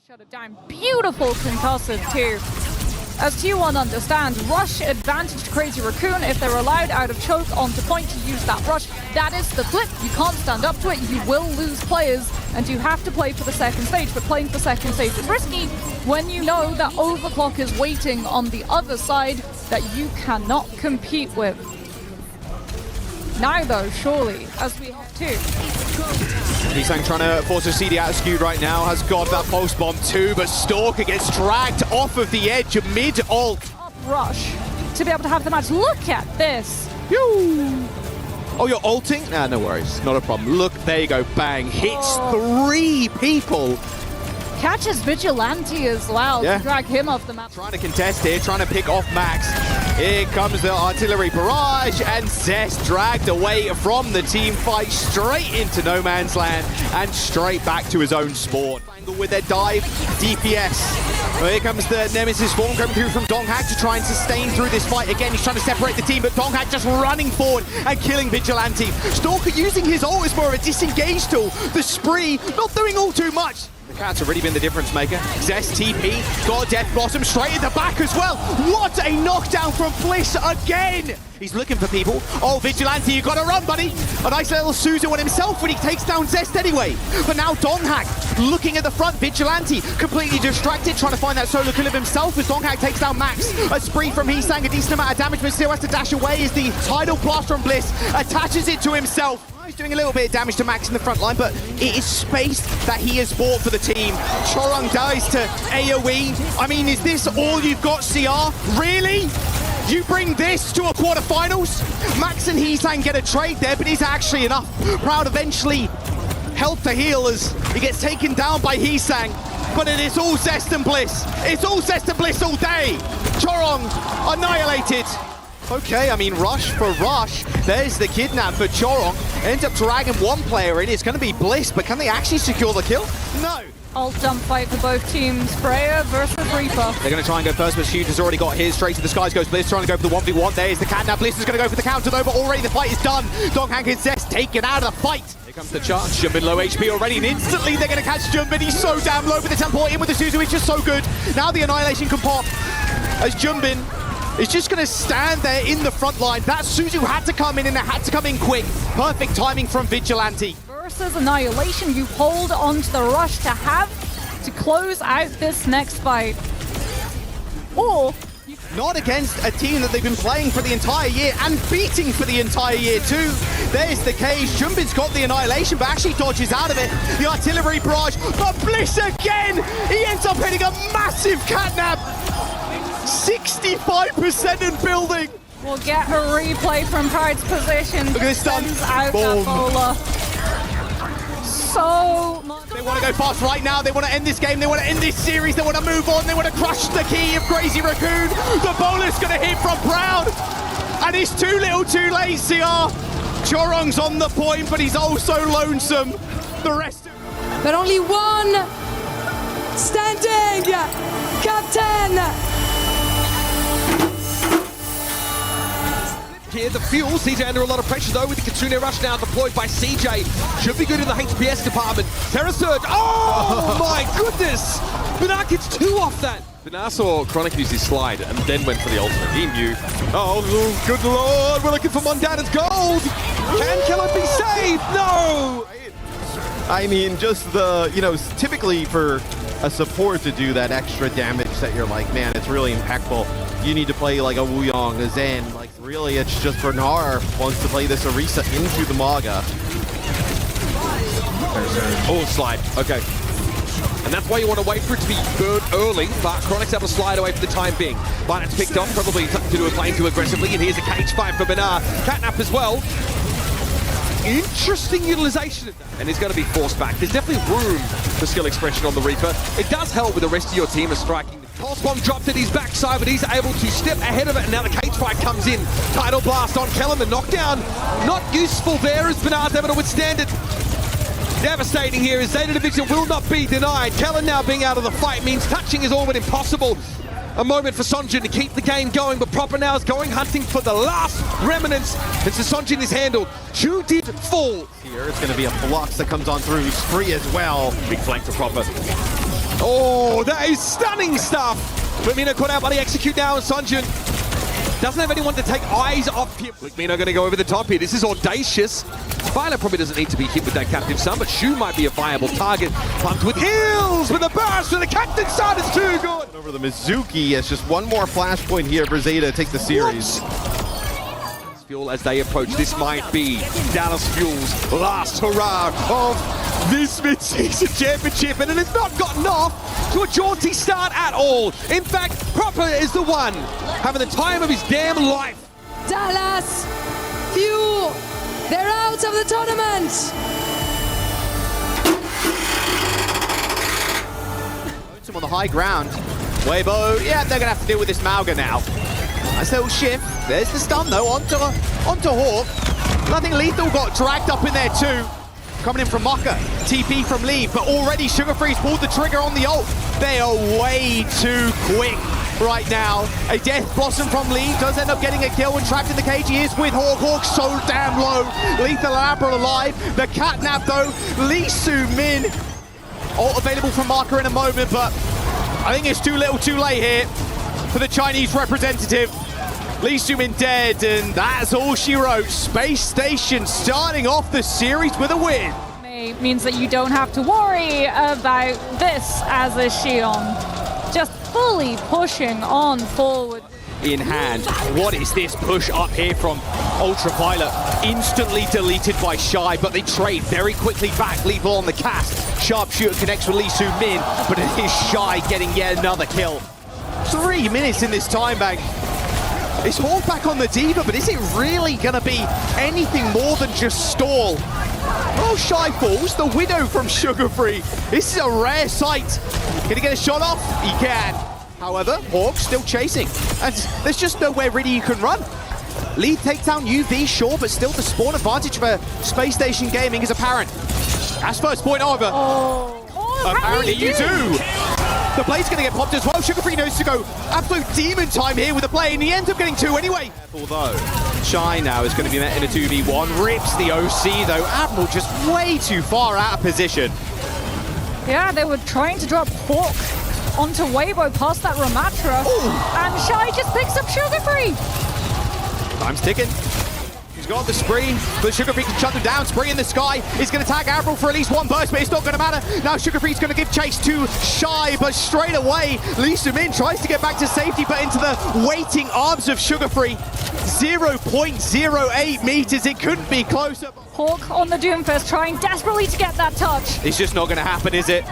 Shut it down. Beautiful concussive too. As T1 understands, rush advantage to Crazy Raccoon. If they're allowed out of choke onto point to use that rush, that is the flip. You can't stand up to it. You will lose players, and you have to play for the second stage. But playing for second stage is risky when you know that Overclock is waiting on the other side that you cannot compete with. Now though, surely, as we have to. Heesang trying to force a CD out of skewed right now, has got that pulse bomb too, but Stalker gets dragged off of the edge mid-ult. Up rush to be able to have the match. Look at this. Yoo. Oh, you're ulting? Nah, no worries, not a problem. Look, there you go, bang, hits 3 people. Catches Vigilante as well to drag him off the map. Trying to contest here, trying to pick off Max. Here comes the artillery barrage, and Zest dragged away from the team fight straight into no man's land and straight back to his own spawn. With their dive DPS. Well, here comes the Nemesis form coming through from Donghak to try and sustain through this fight. Again, he's trying to separate the team, but Donghak just running forward and killing Vigilante. Stalker using his ult as more of a disengage tool. The spree not doing all too much. The Cat's already been the difference maker. Zest TP, got a Death Blossom straight in the back as well. What a knockdown from Bliss again! He's looking for people. Oh, Vigilante, you gotta run, buddy! A nice little Suzu on himself when he takes down Zest anyway. But now Donghak looking at the front. Vigilante completely distracted, trying to find that solo kill of himself as Donghak takes down Max. A spree from Heesang, a decent amount of damage, but still has to dash away as the Tidal Blast from Bliss attaches it to himself. He's doing a little bit of damage to Max in the front line, but it is space that he has bought for the team. Chorong dies to AoE. I mean, is this all you've got, CR? Really? You bring this to a quarterfinals? Max and Heesang get a trade there, but is actually enough. Proud eventually help to heal as he gets taken down by Heesang. But it is all Zest and Bliss. It's all Zest and Bliss all day. Chorong annihilated. Okay, I mean, rush for rush. There's the kidnap for Chorong. Ends up dragging one player in. It's going to be Bliss, but can they actually secure the kill? No. Ult dump fight for both teams. Freya versus Reaper. They're going to try and go first, but Huge has already got his. Straight to the skies goes Bliss, trying to go for the 1v1. There's the cat. Now Bliss is going to go for the counter, though, but already the fight is done. Donghak and Zest taken out of the fight. Here comes the charge. Jumbin low HP already, and instantly they're going to catch Jumbin. He's so damn low, but the teleport in with the Suzu is just so good. Now the Annihilation can pop as Jumbin is just going to stand there in the front line. That Suzu had to come in, and it had to come in quick. Perfect timing from Vigilante. Versus Annihilation, you hold on to the rush to have to close out this next fight. Or not against a team that they've been playing for the entire year and beating for the entire year too. There's the cage. Jumbin's got the Annihilation, but actually dodges out of it. The artillery barrage, but Bliss again! He ends up hitting a massive catnap. 65% in building. We'll get a replay from Pride's position. Look at this stun. Out Boom. Bola. So much. They want to go fast right now. They want to end this game. They want to end this series. They want to move on. They want to crush the key of Crazy Raccoon. The Bola's going to hit from Proud. And it's too little too late, CR. Chorong's on the point, but he's also lonesome. The rest but only one standing. Captain. Here, the fuel, CJ under a lot of pressure though with the Kitsune Rush now deployed by CJ. Should be good in the HPS department. Terra Surge, oh my goodness! Benar gets 2 off that. Benar saw Chronic use his slide and then went for the ultimate. He knew. Oh, good lord, we're looking for Mondana's gold! Can Killer be saved? No! I mean, just the, typically for a support to do that extra damage that you're like, man, it's really impactful. You need to play like a Wuyong, a Zen, like really it's just Bernard wants to play this Orisa into the Maga. Oh, slide, okay. And that's why you want to wait for it to be burned early, but Chronic's able to slide away for the time being. Binance picked up, probably something to do with playing too aggressively, and here's a cage fight for Benar. Catnap as well. Interesting utilization of that. And it's going to be forced back. There's definitely room for skill expression on the Reaper. It does help with the rest of your team as striking. Pulse Bomb dropped at his backside, but he's able to step ahead of it, and now the cage fight comes in. Tidal Blast on Kellerman, knockdown. Not useful there as Benar's able to withstand it. Devastating here as Zeta Division will not be denied. Kellen now being out of the fight means touching is all but impossible. A moment for Sonjin to keep the game going, but Proper now is going hunting for the last remnants. And so Sonjin is handled. Chu did fall. Here it's going to be a Flux that comes on through. He's free as well. Big flank for Proper. Oh, that is stunning stuff. Quickmino caught out by the execute now, and Sunjun doesn't have anyone to take eyes off him. Quickmino going to go over the top here. This is audacious. Violet probably doesn't need to be hit with that Captive Sun, but Shu might be a viable target. Pumped with heals, with the burst, with the Captain Sun is too good. Over the Mizuki, it's just one more flashpoint here for Zeta to take the series. Fuel as they approach. This might be Dallas Fuel's last hurrah of this Midseason Championship, and it has not gotten off to a jaunty start at all. In fact, Proper is the one having the time of his damn life. Dallas, Fuel, they're out of the tournament. On the high ground. Weibo, yeah, they're gonna have to deal with this Mauga now. Nice little shift. There's the stun though, onto Hawk. Nothing lethal got dragged up in there too. Coming in from Maka, TP from Leave, but already Sugar Free's pulled the trigger on the ult. They are way too quick right now. A Death Blossom from Leave does end up getting a kill and trapped in the cage. He is with Hawk. Hawk so damn low. Lethal Abra alive. The catnap though. Lee Su-min. Ult available from Maka in a moment, but I think it's too little too late here for the Chinese representative. Lee Su-min dead, and that's all she wrote. Space Station starting off the series with a win. Means that you don't have to worry about this as a Xion. Just fully pushing on forward. In hand, what is this push up here from Ultraviolet? Instantly deleted by Shy, but they trade very quickly back. Lethal on the cast. Sharpshooter connects with Lee Su-min, but it is Shy getting yet another kill. 3 minutes in this time bank. It's Hawk back on the Diva, but is it really going to be anything more than just stall? Oh, Shy falls, the Widow from Sugar Free. This is a rare sight. Can he get a shot off? He can. However, Hawk still chasing, and there's just nowhere really you can run. Lee takes down UV, sure, but still the spawn advantage for Space Station Gaming is apparent. That's first point over. Apparently you do. The blade's going to get popped as well. Sugar Free knows to go absolute demon time here with the play, and he ends up getting 2 anyway. Although Shy now is going to be met in a 2v1. Rips the OC though. Admiral just way too far out of position. Yeah, they were trying to drop Hawk onto Weibo past that Ramatra, and Shy just picks up Sugar Free. Time's ticking. He's got the spree, but Sugar Free can shut them down. Spree in the sky is going to tag Admiral for at least one burst, but it's not going to matter. Now Sugar Free's going to give chase to Shy, but straight away, Lee Su-min tries to get back to safety, but into the waiting arms of Sugar Free. 0.08 meters, it couldn't be closer. Hawk on the Doomfist trying desperately to get that touch. It's just not going to happen, is it?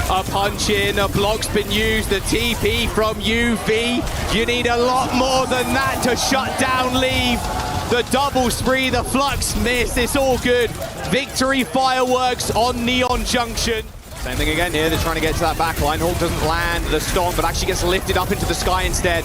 A punch in, a block's been used, the TP from UV. You need a lot more than that to shut down Leave. The double spree, the flux miss, it's all good. Victory fireworks on Neon Junction. Same thing again here, they're trying to get to that back line. Hawk doesn't land the storm, but actually gets lifted up into the sky instead.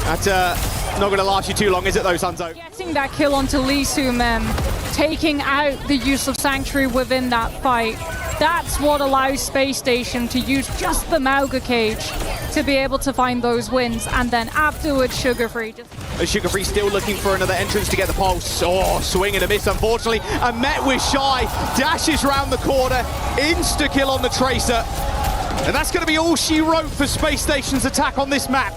That's not going to last you too long, is it though, Sunzo? Getting that kill onto Lee Su-min, taking out the use of Sanctuary within that fight. That's what allows Space Station to use just the Mauga cage to be able to find those wins, and then afterwards Sugar Free just... Sugar Free still looking for another entrance to get the pulse. Oh, swing and a miss, unfortunately. And met with Shy, dashes round the corner, insta-kill on the Tracer. And that's going to be all she wrote for Space Station's attack on this map.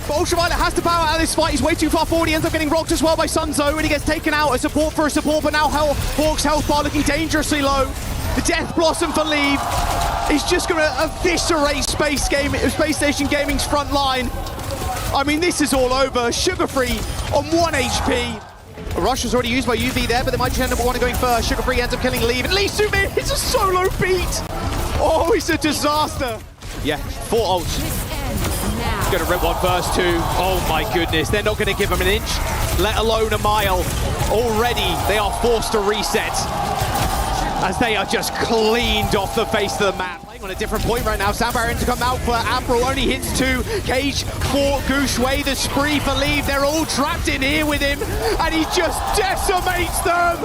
But Ultraviolet has to bow out of this fight. He's way too far forward. He ends up getting rocked as well by Sunzo, and he gets taken out. A support for a support, but now Hawk's health bar looking dangerously low. The Death Blossom for Leave is just going to eviscerate Space Station Gaming's front line. I mean, this is all over. Sugar Free on 1 HP. A rush was already used by UV there, but they might just end up wanting going first. Sugar Free ends up killing Leave, and Lee Su-min, it's a solo beat. Oh, it's a disaster. Yeah, 4 ults. He's going to rip one first too. Oh my goodness, they're not going to give him an inch, let alone a mile. Already, they are forced to reset, as they are just cleaned off the face of the map. Playing on a different point right now. Sound barrier to come out for Admiral, only hits 2. Cage for Gooshway, the spree for Leave. They're all trapped in here with him, and he just decimates them.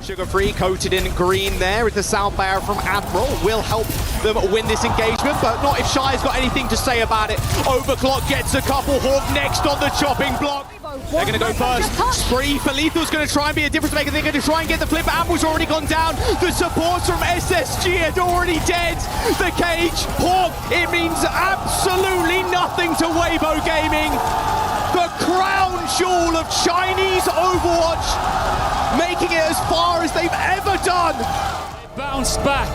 Sugar Free coated in green there with the sound barrier from Admiral. Will help them win this engagement, but not if Shy's got anything to say about it. Overclock gets a couple. Hawk next on the chopping block. They're going to go first. Spree for Lethal's going to try and be a difference maker. They're going to try and get the flip. Amble's already gone down. The supports from SSG are already dead. The cage, Hawk, it means absolutely nothing to Weibo Gaming. The crown jewel of Chinese Overwatch, making it as far as they've ever done. Bounced back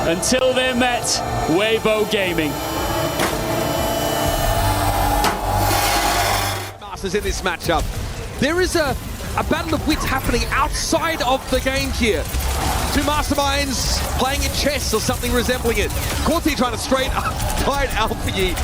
until they met Weibo Gaming. Masters in this matchup. There is a battle of wits happening outside of the game here. Two masterminds playing at chess or something resembling it. Corti trying to straight up tight Alpha Yi.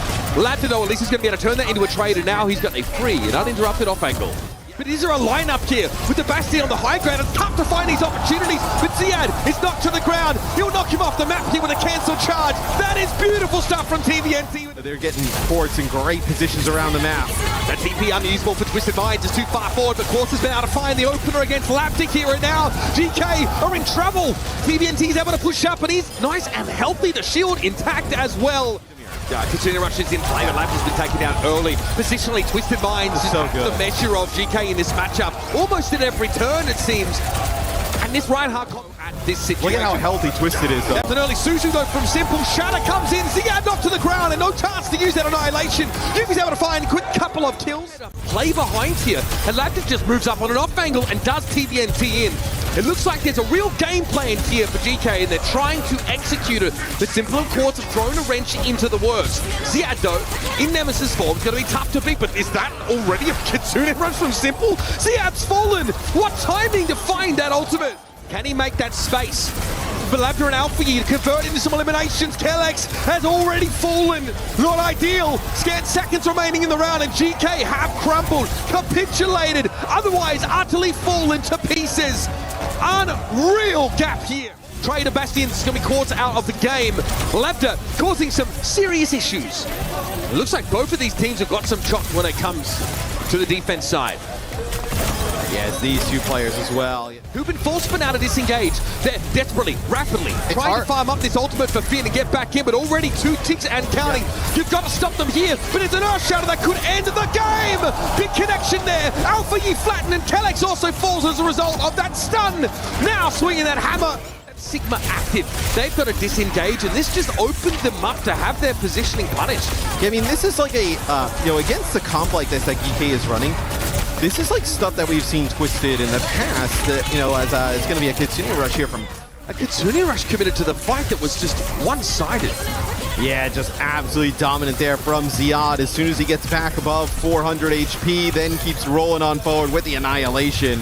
Latino, at least he's going to be able to turn that into a trade, and now he's got a free and uninterrupted off angle. But is there a lineup here with the Bastion on the high ground? It's tough to find these opportunities, but Ziad is knocked to the ground. He'll knock him off the map here with a cancel charge. That is beautiful stuff from TVNT. They're getting ports in great positions around the map. That TP unusable for Twisted Minds is too far forward, but Quartz has been able to find the opener against Laptic here and now. Geekay are in trouble. TVNT is able to push up, and he's nice and healthy. The shield intact as well. Katsuna Rush is in play, but Laptic's been taken down early. Positionally, Twisted Minds is the measure of GK in this matchup. Almost at every turn, it seems. And this Reinhardt at this situation. Look at how healthy Twisted is, though. That's an early Suzu, though, from Simple. Shatter comes in. Ziad knocked to the ground, and no chance to use that Annihilation. Yuki's able to find a quick couple of kills. Play behind here, and Laptic just moves up on an off angle and does TVNT in. It looks like there's a real game plan here for GK, and they're trying to execute it. But Simple and Quartz have thrown a wrench into the works. Ziad, though, in Nemesis form, is going to be tough to beat, but is that already a Kitsune rush from Simple? Ziad's fallen! What timing to find that ultimate? Can he make that space? Belabda and Alpha Yi to convert into some eliminations. Kelex has already fallen. Not ideal. Scant seconds remaining in the round, and GK have crumbled, capitulated, otherwise utterly fallen to pieces. Unreal gap here. Trader Bastion's going to be caught out of the game. Belabda causing some serious issues. It looks like both of these teams have got some chops when it comes to the defense side. Yes, these two players as well. Who've been forced out of disengage. They're desperately, rapidly trying to farm up this ultimate for Finn and get back in, but already 2 ticks and counting. You've got to stop them here, but it's an Earth Shatter that could end the game! Big connection there. Alpha Yi flattened, and Kelex also falls as a result of that stun. Now swinging that hammer. Sigma active. They've got to disengage, and this just opened them up to have their positioning punished. Yeah, I mean, this is like a, against the comp like this that Geekay is running, this is like stuff that we've seen Twisted in the past that, as it's going to be a Kitsune Rush here from... A Kitsune Rush committed to the fight that was just one-sided. Yeah, just absolutely dominant there from Ziad. As soon as he gets back above 400 HP, then keeps rolling on forward with the Annihilation.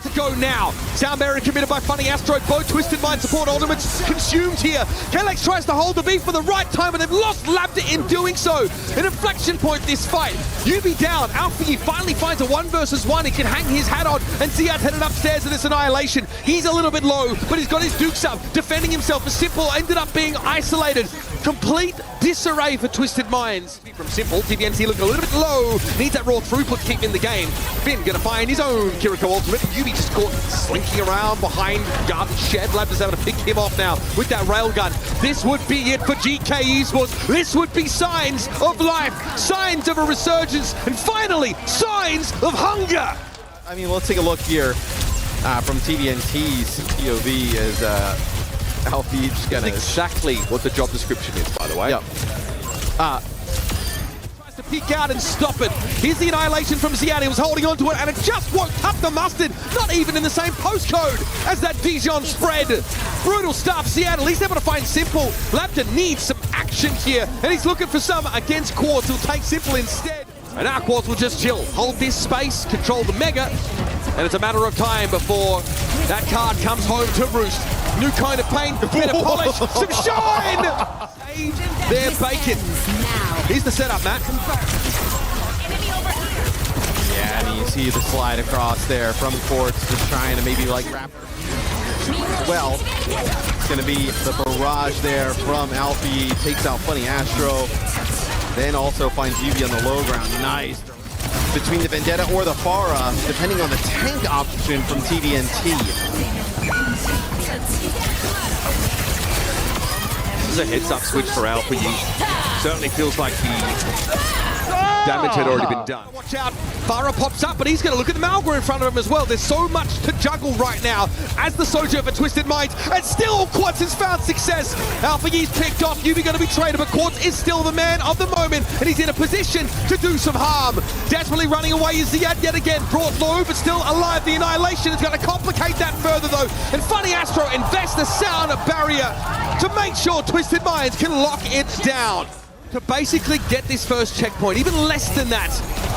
To go now. Sound barrier committed by Funny Asteroid. Both Twisted Mind support ultimates consumed here. Kelex tries to hold the beat for the right time, but they've lost Labda in doing so. An inflection point this fight. Yubi down. Alpha Yi finally finds a 1 versus 1. He can hang his hat on, and Ziad headed upstairs to this Annihilation. He's a little bit low, but he's got his dukes up. Defending himself as Simple ended up being isolated. Complete disarray for Twisted Minds. From Simple, TVNT looking a little bit low. Needs that raw throughput to keep in the game. Finn gonna find his own Kiriko ultimate. Yubi just caught slinking around behind Garden Shed. Labda's able to pick him off now with that railgun. This would be it for GK Esports. This would be signs of life, signs of a resurgence, and finally, signs of hunger. I mean, let's take a look here from TVNT's POV as Alpha Yi just gonna... That's exactly what the job description is, by the way. Yep. Tries to peek out and stop it. Here's the Annihilation from Ziad. He was holding on to it, and it just won't cut the mustard. Not even in the same postcode as that Dijon spread. Brutal stuff. Ziad at least able to find Simple. Labda needs some action here, and he's looking for some against Quartz, who'll take Simple instead. And now Quartz will just chill, hold this space, control the Mega, and it's a matter of time before that card comes home to roost. New kind of paint, bit of polish, some shine! Save their bacon. Here's the setup, Matt. Yeah, and you see the slide across there from Quartz, just trying to maybe like wrap well. It's going to be the barrage there from Alpha Yi, takes out Funny Astro, then also finds Yubi on the low ground. Nice. Between the Vendetta or the Pharah, depending on the tank option from TVNT. This is a heads-up switch for Alpha Yi. Certainly feels like he... damage had already been done. Watch out, Farah pops up, but he's going to look at the Malgra in front of him as well. There's so much to juggle right now as the Sojo for Twisted Minds, and still Quartz has found success. Alpha Yi's picked off, Yubi going to be traded, but Quartz is still the man of the moment, and he's in a position to do some harm. Desperately running away is Zeta yet again, brought low, but still alive. The Annihilation is going to complicate that further though, and Funny Astro invests the sound barrier to make sure Twisted Minds can lock it down. To basically get this first checkpoint, even less than that,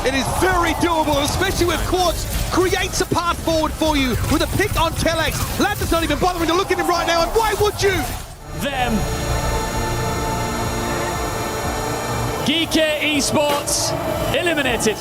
it is very doable, especially with Quartz creates a path forward for you with a pick on Telex. Laptop's not even bothering to look at him right now, and why would you? Them. Geekay Esports eliminated.